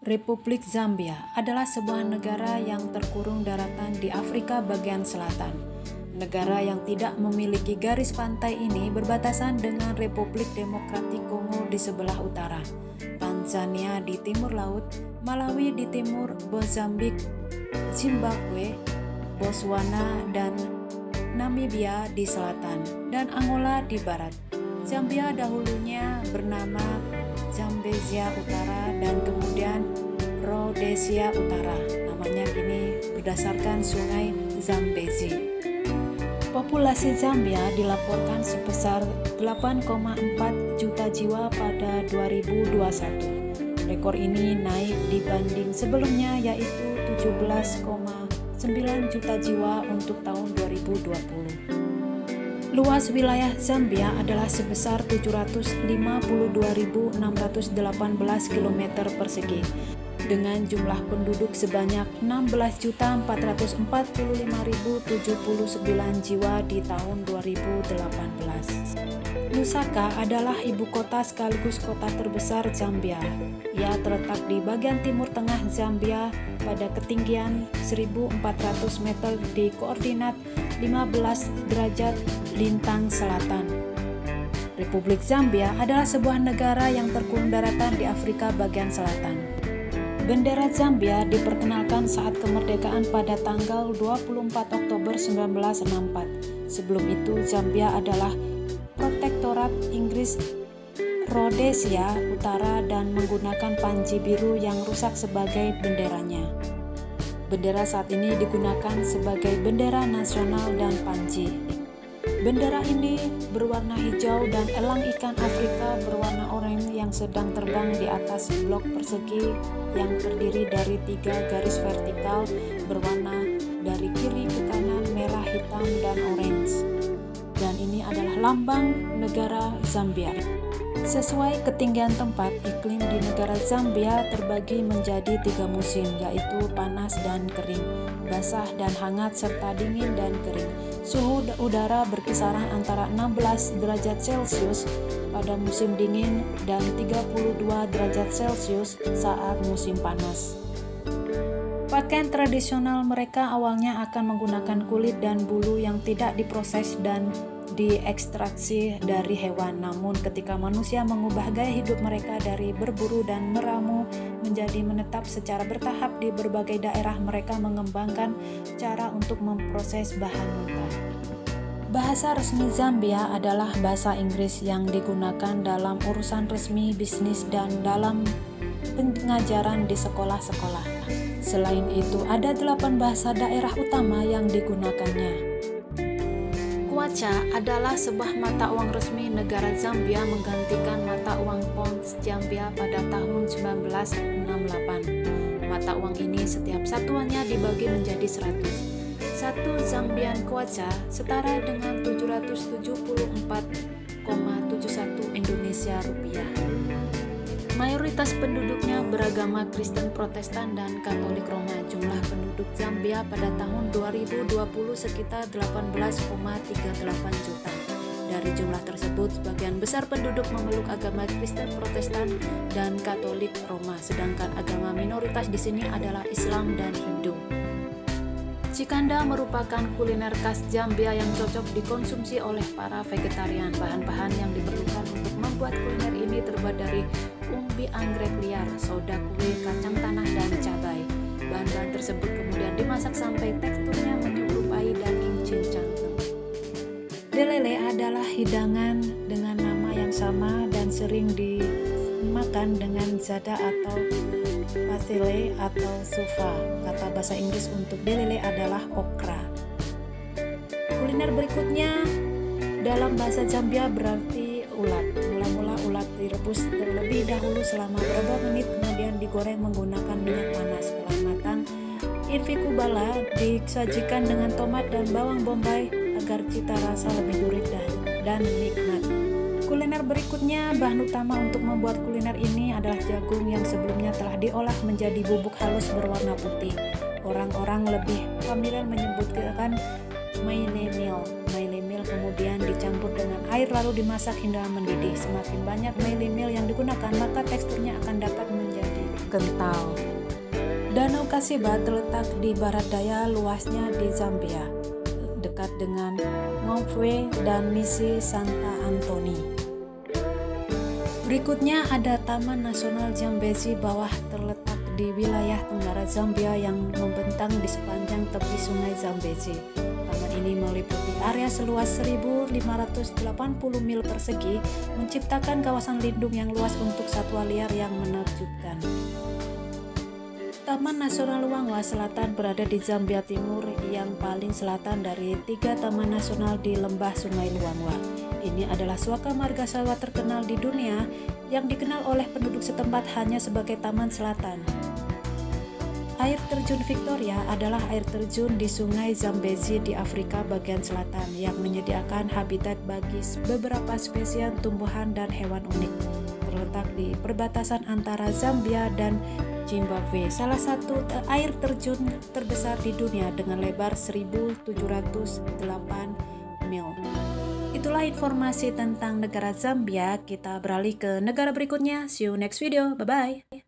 Republik Zambia adalah sebuah negara yang terkurung daratan di Afrika bagian selatan. Negara yang tidak memiliki garis pantai ini berbatasan dengan Republik Demokratik Kongo di sebelah utara, Tanzania di timur laut, Malawi di timur, Mozambik, Zimbabwe, Botswana, dan Namibia di selatan, dan Angola di barat. Zambia dahulunya bernama Zambezia Utara dan kemudian Rhodesia Utara. Namanya gini berdasarkan sungai Zambezi. Populasi Zambia dilaporkan sebesar 8,4 juta jiwa pada 2021. Rekor ini naik dibanding sebelumnya yaitu 17,9 juta jiwa untuk tahun 2020. Luas wilayah Zambia adalah sebesar 752.618 km persegi dengan jumlah penduduk sebanyak 16.445.079 jiwa di tahun 2018. Lusaka adalah ibu kota sekaligus kota terbesar Zambia. Ia terletak di bagian timur tengah Zambia pada ketinggian 1.400 meter di koordinat 15 derajat lintang selatan. Republik Zambia adalah sebuah negara yang terkurung daratan di Afrika bagian selatan. Bendera Zambia diperkenalkan saat kemerdekaan pada tanggal 24 Oktober 1964. Sebelum itu, Zambia adalah protektorat Inggris Rhodesia Utara dan menggunakan panji biru yang rusak sebagai benderanya. Bendera saat ini digunakan sebagai bendera nasional dan panji. Bendera ini berwarna hijau dan elang ikan Afrika berwarna oranye yang sedang terbang di atas blok persegi yang terdiri dari 3 garis vertikal berwarna dari kiri ke kanan merah, hitam, dan orange. Dan ini adalah lambang negara Zambia. Sesuai ketinggian tempat, iklim di negara Zambia terbagi menjadi 3 musim, yaitu panas dan kering, basah dan hangat, serta dingin dan kering. Suhu udara berkisaran antara 16 derajat Celcius pada musim dingin dan 32 derajat Celcius saat musim panas. Pakaian tradisional mereka awalnya akan menggunakan kulit dan bulu yang tidak diproses dan diekstraksi dari hewan. Namun ketika manusia mengubah gaya hidup mereka dari berburu dan meramu menjadi menetap secara bertahap di berbagai daerah, mereka mengembangkan cara untuk memproses bahan mentah. Bahasa resmi Zambia adalah bahasa Inggris yang digunakan dalam urusan resmi bisnis dan dalam pengajaran di sekolah-sekolah. Selain itu, ada 8 bahasa daerah utama yang digunakannya. Kwacha adalah sebuah mata uang resmi negara Zambia menggantikan mata uang pounds Zambia pada tahun 1968. Mata uang ini setiap satuannya dibagi menjadi 100. Satu Zambian Kwacha setara dengan 774,71 Indonesia rupiah. Mayoritas penduduknya beragama Kristen Protestan dan Katolik Roma. Jumlah penduduk Zambia pada tahun 2020 sekitar 18,38 juta. Dari jumlah tersebut, sebagian besar penduduk memeluk agama Kristen Protestan dan Katolik Roma, sedangkan agama minoritas di sini adalah Islam dan Hindu. Cikanda merupakan kuliner khas Zambia yang cocok dikonsumsi oleh para vegetarian. Bahan-bahan yang diperlukan untuk membuat kuliner ini terbuat dari umbi anggrek liar, soda kue, kacang tanah, dan cabai. Bahan-bahan tersebut kemudian dimasak sampai teksturnya menyerupai daging cincang. Delele adalah hidangan dengan nama yang sama dan sering dimakan dengan zada atau pasile atau sufa. Kata bahasa Inggris untuk delele adalah okra. Kuliner berikutnya dalam bahasa Zambia berarti ulat. Mula-mula ulat direbus terlebih dahulu selama beberapa menit, kemudian digoreng menggunakan minyak panas. Setelah matang, infikubala disajikan dengan tomat dan bawang bombay agar cita rasa lebih gurih dan nikmat. Kuliner berikutnya, bahan utama untuk membuat kuliner ini adalah jagung yang sebelumnya telah diolah menjadi bubuk halus berwarna putih. Orang-orang lebih familiar menyebutkan maile meal. Maile meal kemudian dicampur dengan air lalu dimasak hingga mendidih. Semakin banyak maile meal yang digunakan, maka teksturnya akan dapat menjadi kental. Danau Kasiba terletak di barat daya luasnya di Zambia, dekat dengan Ngombe dan Misi Santa Antoni. Berikutnya ada Taman Nasional Zambezi Bawah, terletak di wilayah tenggara Zambia yang membentang di sepanjang tepi Sungai Zambezi. Taman ini meliputi area seluas 1.580 mil persegi, menciptakan kawasan lindung yang luas untuk satwa liar yang menakjubkan. Taman Nasional Luangwa Selatan berada di Zambia Timur, yang paling selatan dari 3 taman nasional di lembah Sungai Luangwa. Ini adalah suaka margasatwa terkenal di dunia yang dikenal oleh penduduk setempat hanya sebagai taman selatan. Air terjun Victoria adalah air terjun di Sungai Zambezi di Afrika bagian selatan yang menyediakan habitat bagi beberapa spesies tumbuhan dan hewan unik. Terletak di perbatasan antara Zambia dan Zimbabwe, salah satu air terjun terbesar di dunia dengan lebar 1.708 mil. Itulah informasi tentang negara Zambia. Kita beralih ke negara berikutnya. See you next video. Bye-bye.